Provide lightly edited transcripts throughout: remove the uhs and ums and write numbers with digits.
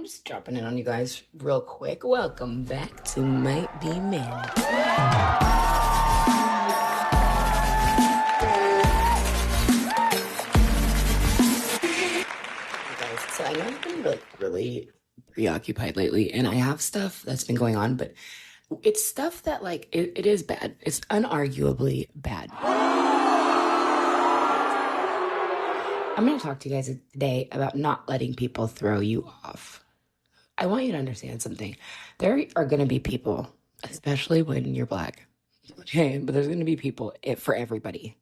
I'm just dropping in on you guys real quick. Welcome back to Might Be Manic. Guys, so I know I've been really preoccupied lately, and I have stuff that's been going on, but it's stuff that it is bad. It's unarguably bad. I'm going to talk to you guys today about not letting people throw you off. I want you to understand something. There are going to be people, especially when you're Black, okay, but there's going to be people for everybody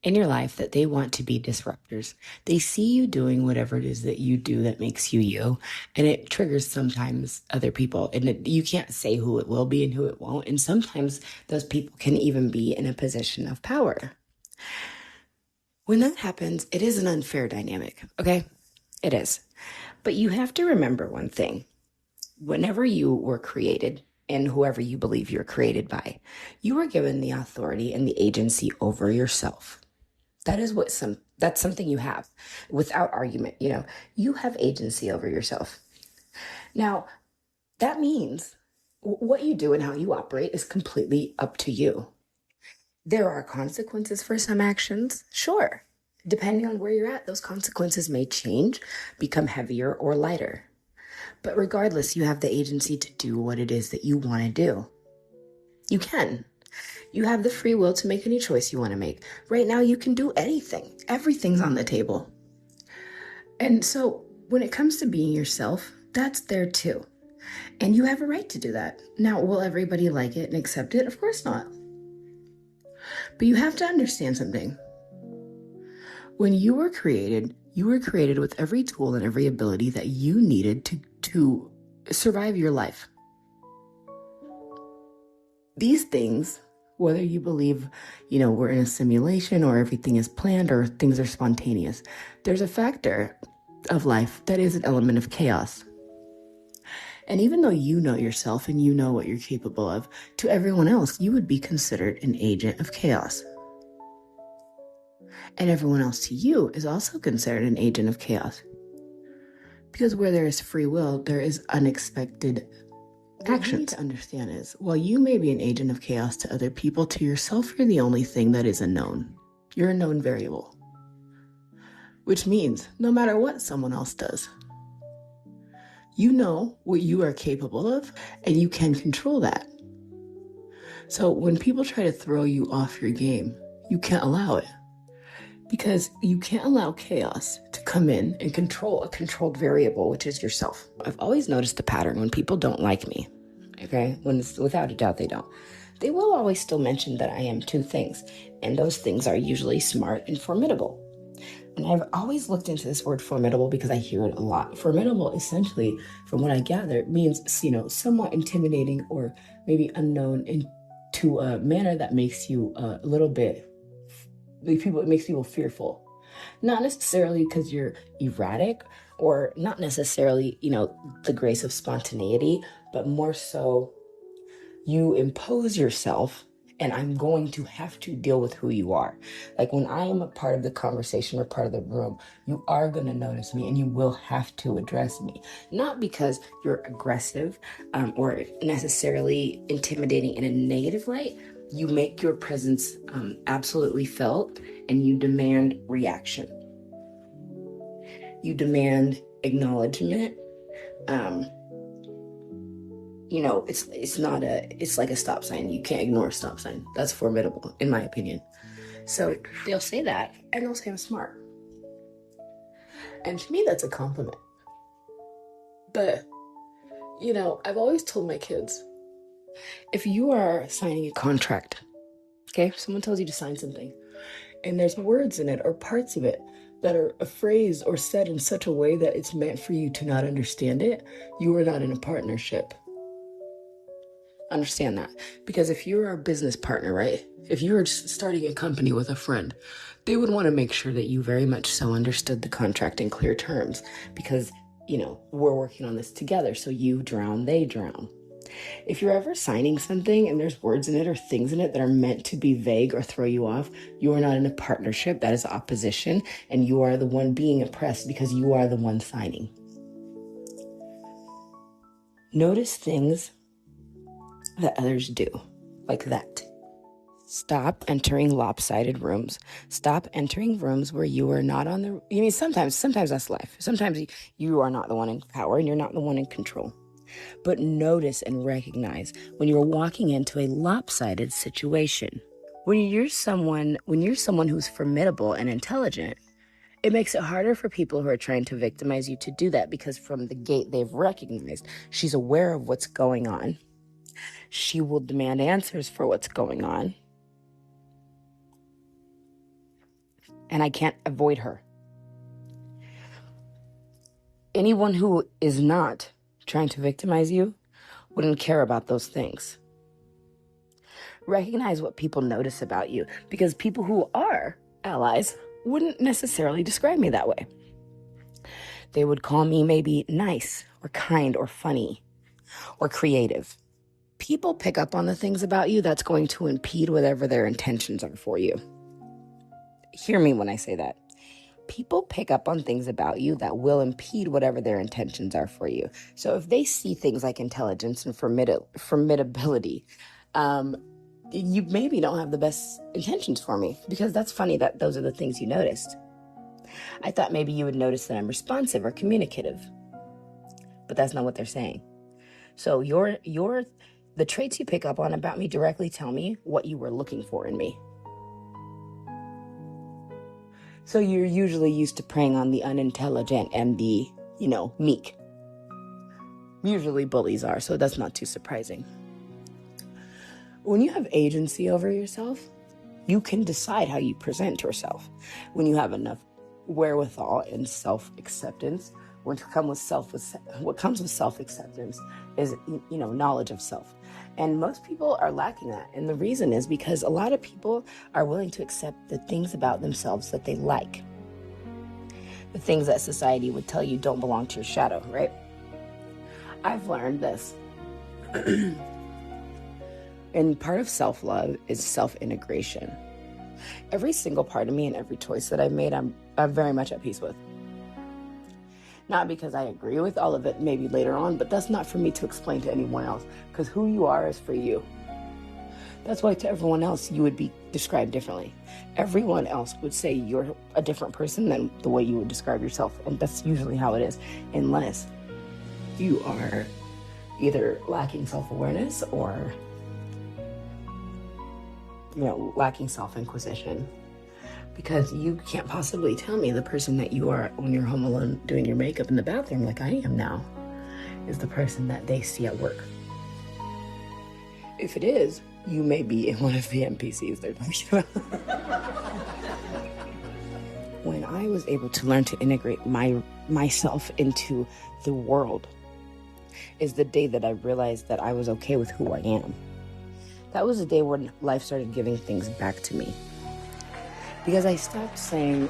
in your life that they want to be disruptors. They see you doing whatever it is that you do that makes you you, and it triggers sometimes other people, and you can't say who it will be and who it won't, and sometimes those people can even be in a position of power. When that happens, it is an unfair dynamic, okay? It is. But you have to remember one thing. Whenever you were created, and whoever you believe you're created by, you were given the authority and the agency over yourself. That's something you have without argument. You have agency over yourself. Now, that means what you do and how you operate is completely up to you. There are consequences for some actions, sure. Depending on where you're at, those consequences may change, become heavier or lighter. But regardless, you have the agency to do what it is that you want to do. You can. You have the free will to make any choice you want to make. Right now, you can do anything. Everything's on the table. And so when it comes to being yourself, that's there too. And you have a right to do that. Now, will everybody like it and accept it? Of course not. But you have to understand something. When you were created with every tool and every ability that you needed to survive your life. These things, whether you believe, we're in a simulation or everything is planned or things are spontaneous, there's a factor of life that is an element of chaos. And even though you know yourself and you know what you're capable of, to everyone else, you would be considered an agent of chaos. And everyone else to you is also considered an agent of chaos. Because where there is free will, there is unexpected actions. What you need to understand is, while you may be an agent of chaos to other people, to yourself, you're the only thing that is a known. You're a known variable. Which means, no matter what someone else does, you know what you are capable of, and you can control that. So when people try to throw you off your game, you can't allow it. Because you can't allow chaos to come in and control a controlled variable, which is yourself. I've always noticed the pattern when people don't like me, okay? When it's without a doubt they don't. They will always still mention that I am two things, and those things are usually smart and formidable. And I've always looked into this word formidable because I hear it a lot. Formidable, essentially, from what I gather, means, somewhat intimidating or maybe unknown into a manner that makes you a little bit, it makes people fearful. Not necessarily because you're erratic or not necessarily, the grace of spontaneity, but more so you impose yourself. And I'm going to have to deal with who you are. Like when I am a part of the conversation or part of the room, you are going to notice me and you will have to address me. Not because you're aggressive or necessarily intimidating in a negative light. You make your presence absolutely felt and you demand reaction. You demand acknowledgement. It's like a stop sign. You can't ignore a stop sign. That's formidable, in my opinion. So they'll say that, and they'll say I'm smart. And to me, that's a compliment. But, I've always told my kids, if you are signing a contract, okay, someone tells you to sign something, and there's words in it or parts of it that are phrased or said in such a way that it's meant for you to not understand it, you are not in a partnership. Understand that. Because if you're a business partner, right? If you're starting a company with a friend, they would want to make sure that you very much so understood the contract in clear terms because, we're working on this together. So you drown, they drown. If you're ever signing something and there's words in it or things in it that are meant to be vague or throw you off, you are not in a partnership. That is opposition. And you are the one being oppressed because you are the one signing. Notice things that others do, like that. Stop entering lopsided rooms. Stop entering rooms where you are not on the... I mean, sometimes that's life. Sometimes you are not the one in power and you're not the one in control. But notice and recognize when you're walking into a lopsided situation. When you're someone who's formidable and intelligent, it makes it harder for people who are trying to victimize you to do that, because from the gate they've recognized she's aware of what's going on. She will demand answers for what's going on. And I can't avoid her. Anyone who is not trying to victimize you wouldn't care about those things. Recognize what people notice about you, because people who are allies wouldn't necessarily describe me that way. They would call me maybe nice or kind or funny or creative. People pick up on the things about you that's going to impede whatever their intentions are for you. Hear me when I say that. People pick up on things about you that will impede whatever their intentions are for you. So if they see things like intelligence and formidability, you maybe don't have the best intentions for me, because that's funny that those are the things you noticed. I thought maybe you would notice that I'm responsive or communicative, but that's not what they're saying. So the traits you pick up on about me directly tell me what you were looking for in me. So you're usually used to preying on the unintelligent and the, meek. Usually bullies are, so that's not too surprising. When you have agency over yourself, you can decide how you present yourself. When you have enough wherewithal and self-acceptance, what comes with self-acceptance is, knowledge of self. And most people are lacking that. And the reason is because a lot of people are willing to accept the things about themselves that they like. The things that society would tell you don't belong to your shadow, right? I've learned this. And part of self-love is self-integration. Every single part of me and every choice that I've made, I'm very much at peace with. Not because I agree with all of it maybe later on, but that's not for me to explain to anyone else, because who you are is for you. That's why to everyone else, you would be described differently. Everyone else would say you're a different person than the way you would describe yourself, and that's usually how it is, unless you are either lacking self-awareness or, lacking self-inquisition. Because you can't possibly tell me the person that you are when you're home alone doing your makeup in the bathroom, like I am now, is the person that they see at work. If it is, you may be one of the NPCs they're talking about. When I was able to learn to integrate myself into the world is the day that I realized that I was okay with who I am. That was the day when life started giving things back to me. Because I stopped saying,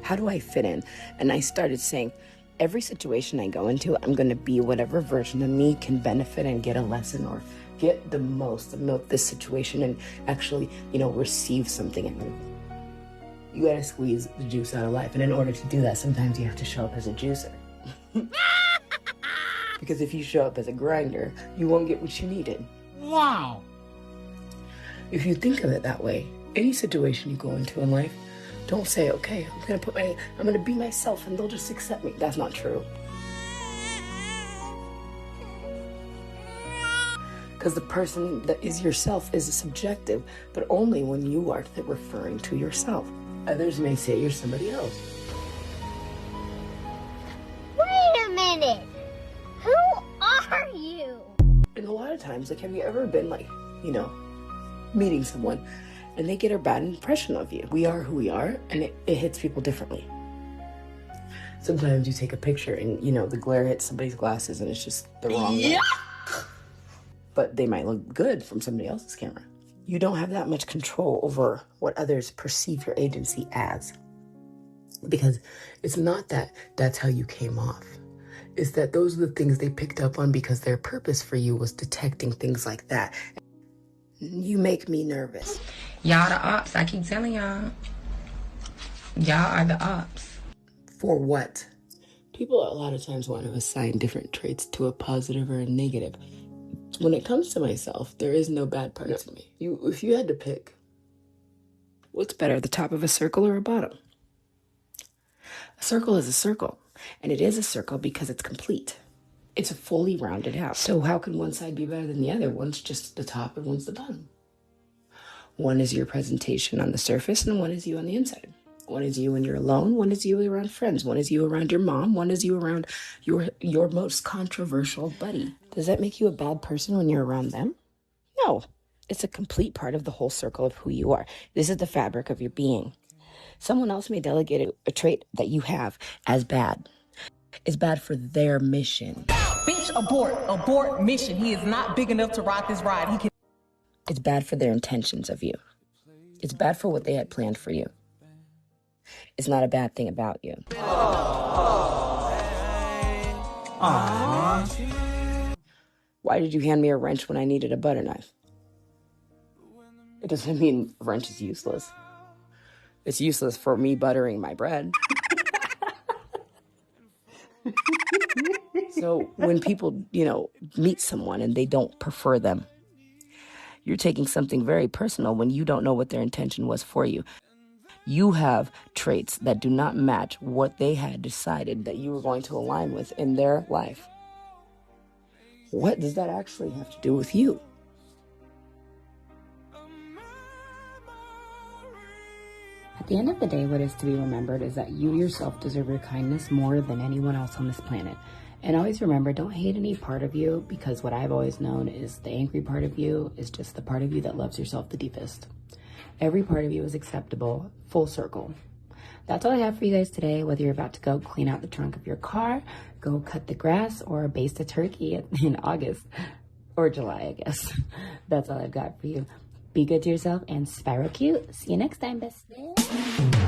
how do I fit in? And I started saying, every situation I go into, I'm going to be whatever version of me can benefit and get a lesson or get the most of this situation and actually, receive something out of it. You got to squeeze the juice out of life. And in order to do that, sometimes you have to show up as a juicer. Because if you show up as a grinder, you won't get what you needed. Wow. If you think of it that way, any situation you go into in life, don't say, okay, I'm going to be myself and they'll just accept me. That's not true. Because the person that is yourself is subjective, but only when you are referring to yourself. Others may say you're somebody else. Wait a minute! Who are you? And a lot of times, have you ever been meeting someone and they get a bad impression of you? We are who we are, and it hits people differently. Sometimes you take a picture and, the glare hits somebody's glasses and it's just the wrong way. But they might look good from somebody else's camera. You don't have that much control over what others perceive your agency as. Because it's not that that's how you came off. It's that those are the things they picked up on because their purpose for you was detecting things like that. You make me nervous. Y'all the ops. I keep telling y'all. Y'all are the ops. For what? People a lot of times want to assign different traits to a positive or a negative. When it comes to myself, there is no bad parts of me. If you had to pick, what's better, the top of a circle or a bottom? A circle is a circle, and it is a circle because it's complete. It's fully rounded out. So how can one side be better than the other? One's just the top and one's the bottom. One is your presentation on the surface, and one is you on the inside. One is you when you're alone. One is you around friends. One is you around your mom. One is you around your most controversial buddy. Does that make you a bad person when you're around them? No. It's a complete part of the whole circle of who you are. This is the fabric of your being. Someone else may delegate a trait that you have as bad. It's bad for their mission. Bitch, abort mission. He is not big enough to ride this ride. It's bad for their intentions of you. It's bad for what they had planned for you. It's not a bad thing about you. Why did you hand me a wrench when I needed a butter knife? It doesn't mean a wrench is useless. It's useless for me buttering my bread. So when people, meet someone and they don't prefer them, you're taking something very personal when you don't know what their intention was for you. You have traits that do not match what they had decided that you were going to align with in their life. What does that actually have to do with you? At the end of the day, what is to be remembered is that you yourself deserve your kindness more than anyone else on this planet. And always remember, don't hate any part of you, because what I've always known is the angry part of you is just the part of you that loves yourself the deepest. Every part of you is acceptable, full circle. That's all I have for you guys today. Whether you're about to go clean out the trunk of your car, go cut the grass, or baste a turkey in August or July, I guess. That's all I've got for you. Be good to yourself and spiral cute. See you next time, bestie.